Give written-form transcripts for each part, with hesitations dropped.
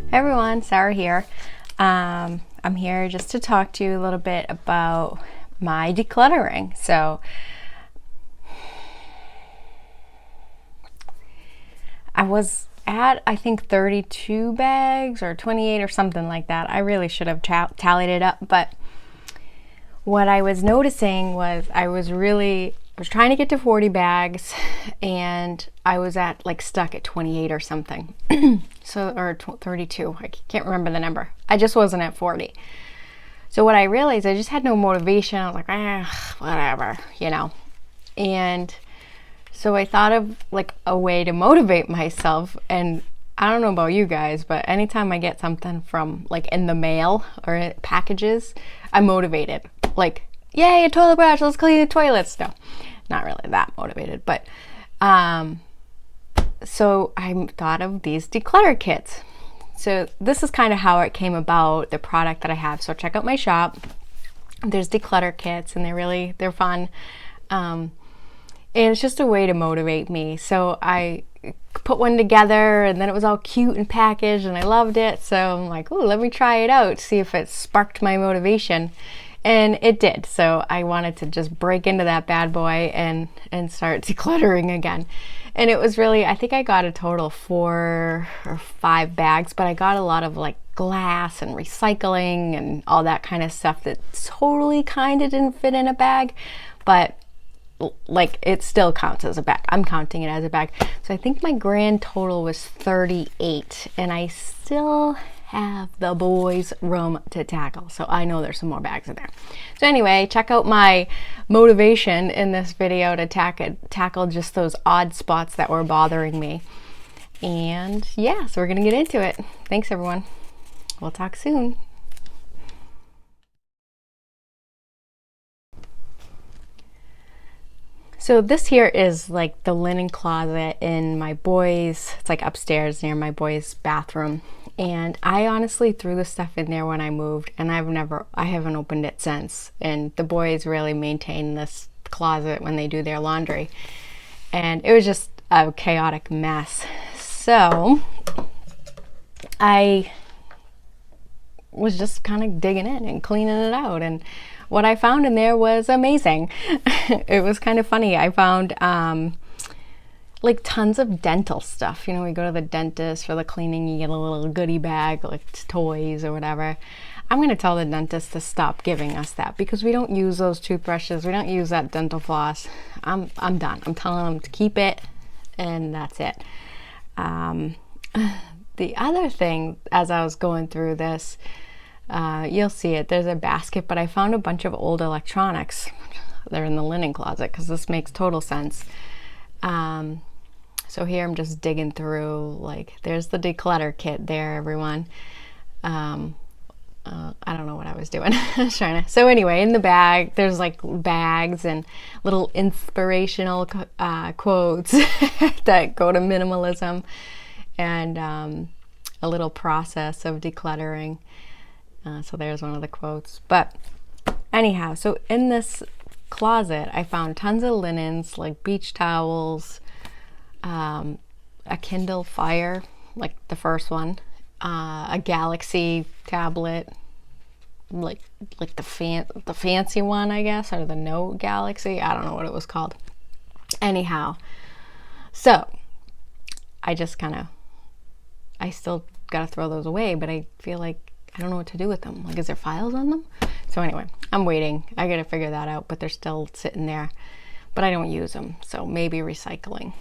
Hey everyone, Sarah here. I'm here just to talk to you a little bit about my decluttering. So I was at, I think, 32 bags or 28 or something like that. I really should have tallied it up, but what I was noticing was I was trying to get to 40 bags and I was stuck at 28 or something. Or 32. I can't remember the number. I just wasn't at 40. So what I realized, I just had no motivation. I was like, whatever, And so I thought of like a way to motivate myself. And I don't know about you guys, but anytime I get something from like in the mail or packages, I'm motivated. Like, yay, a toilet brush, let's clean the toilets. No, not really that motivated, but so I thought of these declutter kits. So this is kind of how it came about, the product that I have. So check out my shop. There's declutter kits and they're fun. And it's just a way to motivate me. So I put one together and then it was all cute and packaged and I loved it. So I'm like, ooh, let me try it out, see if it sparked my motivation. And it did. So I wanted to just break into that bad boy and start decluttering again. And it was really, I think I got a total of 4 or 5 bags, but I got a lot of like glass and recycling and all that kind of stuff that totally kind of didn't fit in a bag, but like it still counts as a bag. I'm counting it as a bag. So I think my grand total was 38 and I still have the boys' room to tackle. So I know there's some more bags in there. So anyway, check out my motivation in this video to tackle just those odd spots that were bothering me. And yeah, so we're gonna get into it. Thanks everyone. We'll talk soon. So this here is like the linen closet in my boys', it's like upstairs near my boys' bathroom. And I honestly threw the stuff in there when I moved and I haven't opened it since. And the boys really maintain this closet when they do their laundry. And it was just a chaotic mess. So I was just kind of digging in and cleaning it out, and what I found in there was amazing. It was kind of funny. I found like tons of dental stuff. We go to the dentist for the cleaning, you get a little goodie bag, like toys or whatever. I'm going to tell the dentist to stop giving us that because we don't use those toothbrushes. We don't use that dental floss. I'm done. I'm telling them to keep it, and that's it. The other thing, as I was going through this, you'll see it. There's a basket, but I found a bunch of old electronics. They're in the linen closet because this makes total sense. So here I'm just digging through, like there's the Declutter Kit there, everyone. I don't know what I was doing. I was trying to. So anyway, in the bag, there's like bags and little inspirational quotes that go to minimalism and a little process of decluttering. So there's one of the quotes. But anyhow, so in this closet, I found tons of linens, like beach towels, a Kindle Fire, like the first one, a Galaxy tablet, like the fancy one, I guess, or the Note Galaxy. I don't know what it was called. Anyhow, so I just I still gotta throw those away, but I feel like I don't know what to do with them. Like, is there files on them? So anyway, I'm waiting. I gotta figure that out, but they're still sitting there. But I don't use them, so maybe recycling.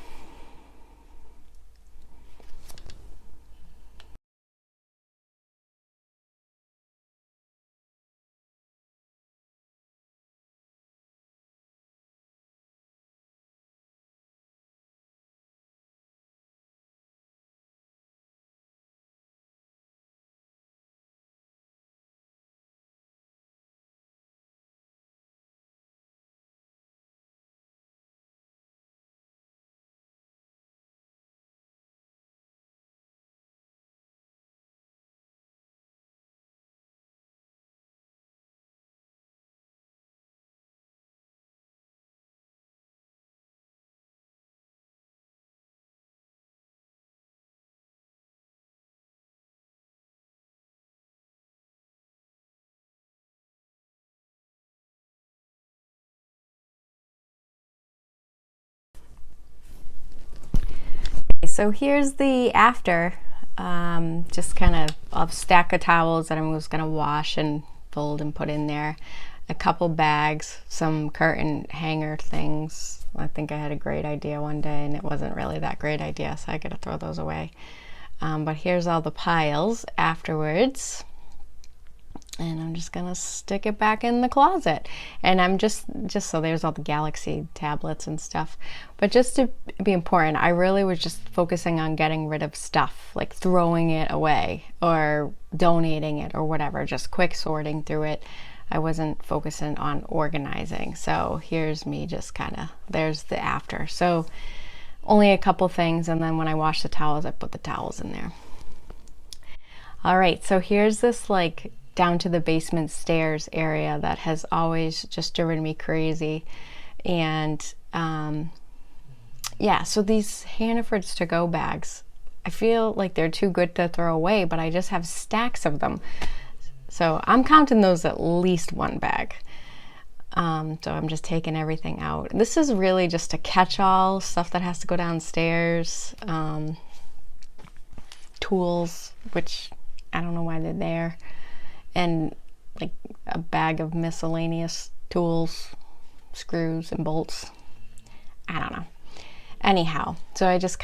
so here's the after. Just kind of a stack of towels that I was gonna wash and fold and put in there. A couple bags, some curtain hanger things. I think I had a great idea one day and it wasn't really that great idea, so I gotta throw those away. But here's all the piles afterwards. And I'm just gonna stick it back in the closet. And I'm just so there's all the Galaxy tablets and stuff. But just to be important, I really was just focusing on getting rid of stuff, like throwing it away or donating it or whatever, just quick sorting through it. I wasn't focusing on organizing. So here's me just there's the after. So only a couple things, and then when I wash the towels, I put the towels in there. All right, so here's this like down to the basement stairs area that has always just driven me crazy. And yeah, so these Hannaford's to-go bags, I feel like they're too good to throw away, but I just have stacks of them. So I'm counting those at least one bag. So I'm just taking everything out. This is really just a catch-all, stuff that has to go downstairs. Tools, which I don't know why they're there. And like a bag of miscellaneous tools, screws and bolts. I don't know. Anyhow, so I just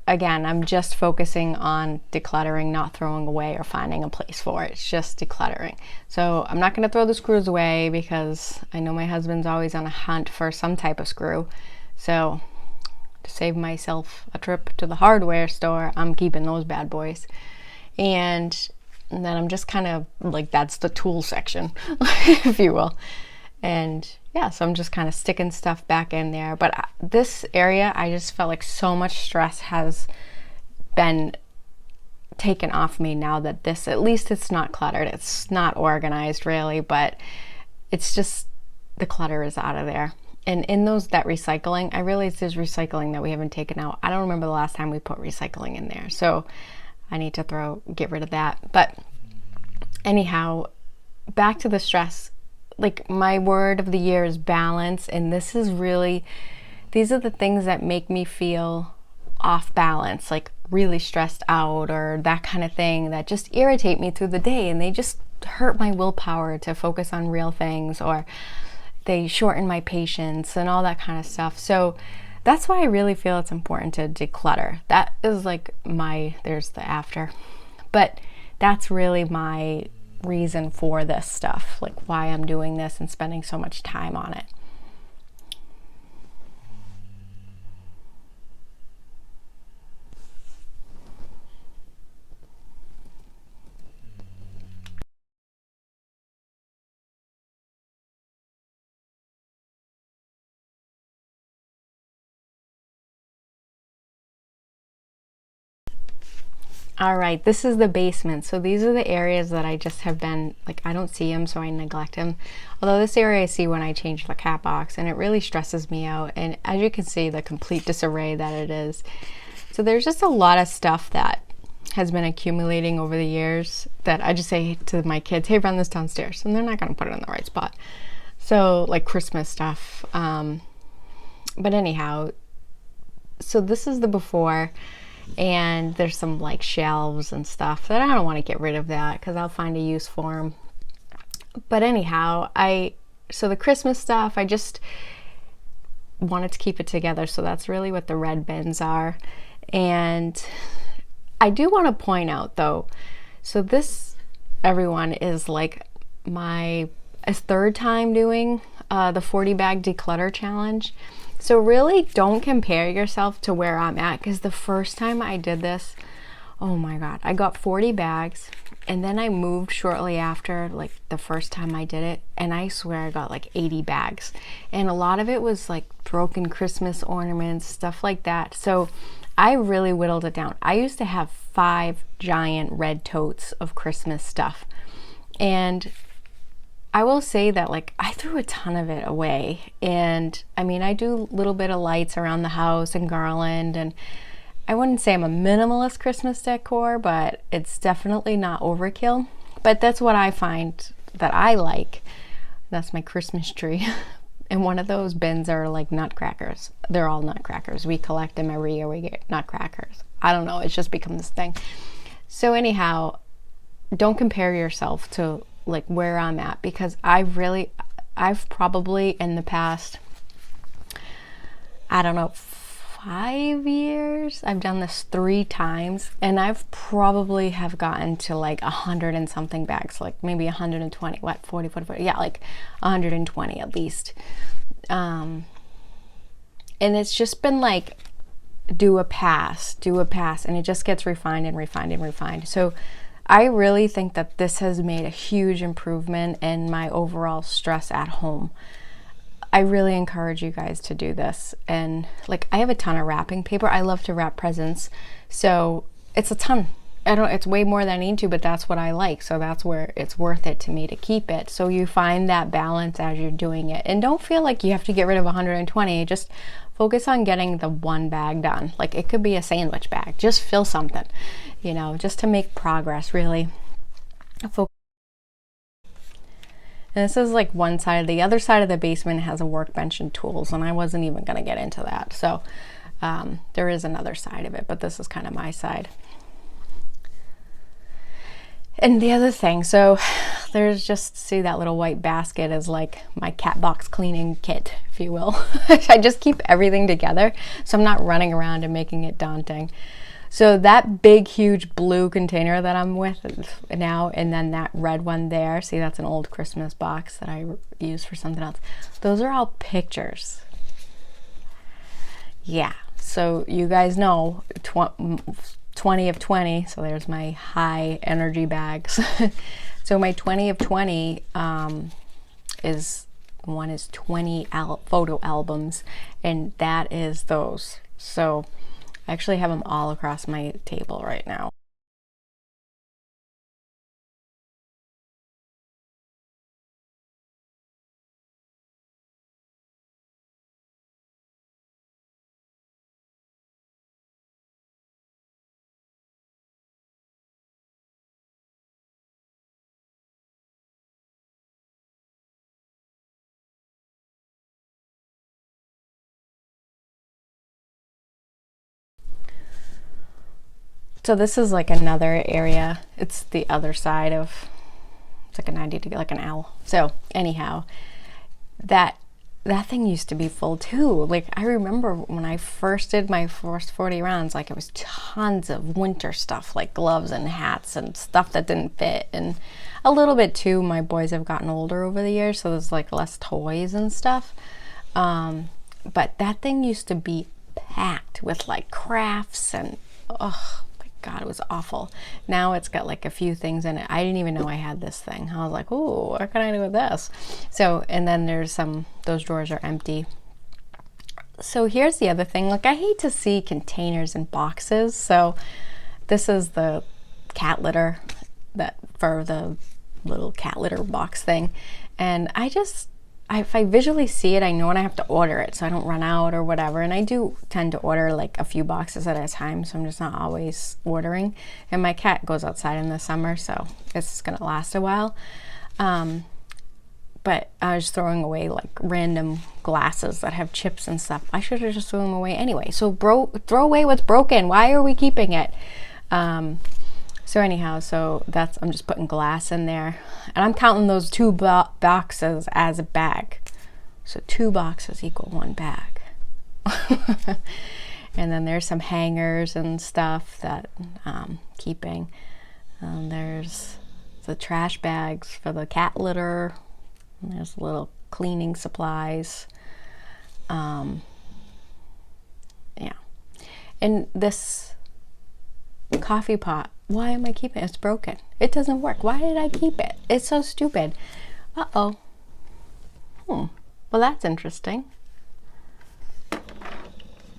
again, I'm just focusing on decluttering, not throwing away or finding a place for it. It's just decluttering. So I'm not going to throw the screws away because I know my husband's always on a hunt for some type of screw. So to save myself a trip to the hardware store, I'm keeping those bad boys. And then I'm just like, that's the tool section, if you will. And yeah, so I'm just kind of sticking stuff back in there. But this area, I just felt like so much stress has been taken off me now that at least it's not cluttered. It's not organized really, but it's just, the clutter is out of there. And in that recycling, I realized there's recycling that we haven't taken out. I don't remember the last time we put recycling in there. So I need to get rid of that. But anyhow, back to the stress. Like, my word of the year is balance, and these are the things that make me feel off balance, like really stressed out or that kind of thing, that just irritate me through the day, and they just hurt my willpower to focus on real things, or they shorten my patience and all that kind of stuff. So that's why I really feel it's important to declutter. That is like there's the after, but that's really my reason for this stuff, like why I'm doing this and spending so much time on it. All right, this is the basement. So these are the areas that I just have been, like, I don't see them, so I neglect them. Although this area I see when I change the cat box, and it really stresses me out. And as you can see, the complete disarray that it is. So there's just a lot of stuff that has been accumulating over the years that I just say to my kids, hey, run this downstairs. And they're not gonna put it in the right spot. So like Christmas stuff. But anyhow, so this is the before. And there's some like shelves and stuff that I don't want to get rid of that because I'll find a use for them. But anyhow, so the Christmas stuff, I just wanted to keep it together. So that's really what the red bins are. And I do want to point out though, so this, everyone, is like my third time doing the 40 bag declutter challenge. So really don't compare yourself to where I'm at, because the first time I did this, oh my God, I got 40 bags, and then I moved shortly after, like the first time I did it, and I swear I got like 80 bags. And a lot of it was like broken Christmas ornaments, stuff like that. So I really whittled it down. I used to have 5 giant red totes of Christmas stuff. And I will say that, like, I threw a ton of it away. And I mean, I do a little bit of lights around the house and garland, and I wouldn't say I'm a minimalist Christmas decor, but it's definitely not overkill. But that's what I find that I like. That's my Christmas tree. And one of those bins are like nutcrackers. They're all nutcrackers. We collect them every year. We get nutcrackers. I don't know. It's just become this thing. So anyhow, don't compare yourself to like where I'm at, because I've probably in the past, I don't know, 5 years, I've done this 3 times, and I've probably have gotten to like 100 and something bags, like maybe 120, 40, yeah, like 120 at least. And it's just been like, do a pass, and it just gets refined and refined and refined. So I really think that this has made a huge improvement in my overall stress at home. I really encourage you guys to do this. And like, I have a ton of wrapping paper. I love to wrap presents. So it's a ton. It's way more than I need to, but that's what I like. So that's where it's worth it to me to keep it. So you find that balance as you're doing it. And don't feel like you have to get rid of 120. Just focus on getting the one bag done. Like, it could be a sandwich bag. Just fill something, just to make progress, really. And this is like one side. The other side of the basement has a workbench and tools, and I wasn't even going to get into that. So there is another side of it, but this is kind of my side. And the other thing, so there's just, see that little white basket is like my cat box cleaning kit, if you will. I just keep everything together, so I'm not running around and making it daunting. So that big, huge blue container that I'm with now, and then that red one there, see, that's an old Christmas box that I use for something else. Those are all pictures. Yeah, so you guys know 20 of 20, so there's my high energy bags. So my 20 of 20 is 20 photo albums, and that is those. So I actually have them all across my table right now. So this is like another area. It's the other side of, it's like a 90 degree, like an L. So anyhow, that thing used to be full too. Like, I remember when I first did my first 40 rounds, like, it was tons of winter stuff, like gloves and hats and stuff that didn't fit. And a little bit too, my boys have gotten older over the years, so there's like less toys and stuff. But that thing used to be packed with like crafts and, oh my God, it was awful. Now it's got like a few things in it. I didn't even know I had this thing. I was like, oh, what can I do with this? So, and then there's those drawers are empty. So here's the other thing. Like, I hate to see containers and boxes. So this is the cat litter, that for the little cat litter box thing. And if I visually see it, I know when I have to order it so I don't run out or whatever. And I do tend to order like a few boxes at a time, so I'm just not always ordering. And my cat goes outside in the summer, so it's gonna last a while. But I was throwing away like random glasses that have chips and stuff. I should have just thrown them away anyway. So throw away what's broken. Why are we keeping it? So anyhow, I'm just putting glass in there, and I'm counting those 2 boxes as a bag. So 2 boxes equal 1 bag. And then there's some hangers and stuff that I'm keeping. There's the trash bags for the cat litter. And there's little cleaning supplies. Yeah. And this coffee pot, why am I keeping it? It's broken. It doesn't work. Why did I keep it? It's so stupid. Uh-oh. Well, that's interesting.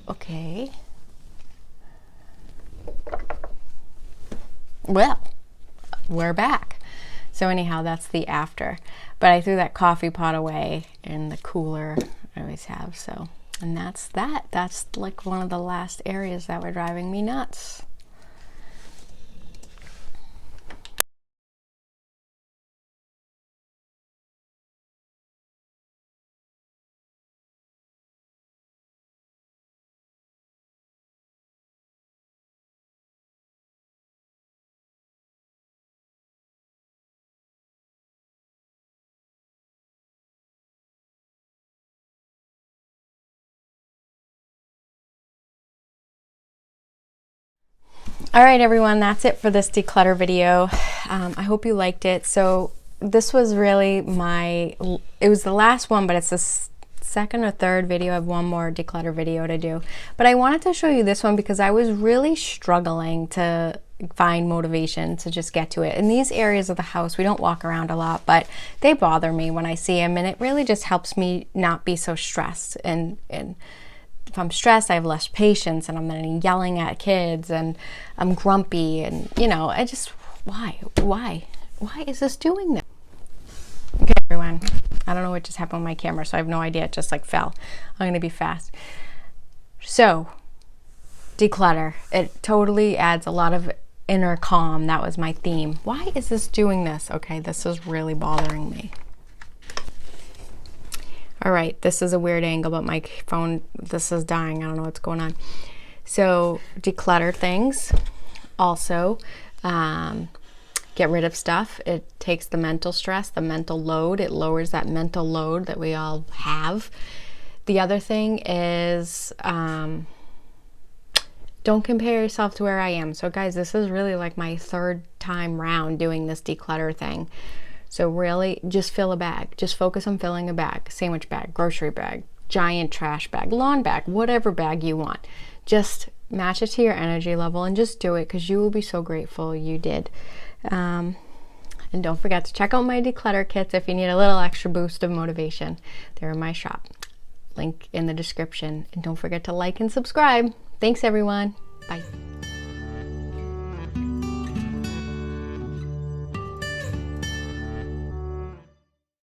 Okay. Well, we're back. So anyhow, that's the after. But I threw that coffee pot away in the cooler I always have. So, and that's that. That's like one of the last areas that were driving me nuts. All right, everyone, that's it for this declutter video. I hope you liked it. So this was really it was the last one, but it's the second or third video. I have one more declutter video to do. But I wanted to show you this one because I was really struggling to find motivation to just get to it. In these areas of the house, we don't walk around a lot, but they bother me when I see them, and it really just helps me not be so stressed. And if I'm stressed, I have less patience, and I'm then yelling at kids, and I'm grumpy, and I just, why is this doing this? Okay, everyone, I don't know what just happened with my camera, so I have no idea. It just like fell. I'm gonna be fast. So, declutter. It totally adds a lot of inner calm. That was my theme. Why is this doing this? Okay, this is really bothering me. All right, this is a weird angle, but my phone, this is dying. I don't know what's going on. So declutter things. Also, get rid of stuff. It takes the mental stress, the mental load. It lowers that mental load that we all have. The other thing is, don't compare yourself to where I am. So guys, this is really like my third time round doing this declutter thing. So really just fill a bag. Just focus on filling a bag. Sandwich bag, grocery bag, giant trash bag, lawn bag, whatever bag you want. Just match it to your energy level and just do it, because you will be so grateful you did. And don't forget to check out my declutter kits if you need a little extra boost of motivation. They're in my shop. Link in the description. And don't forget to like and subscribe. Thanks, everyone. Bye.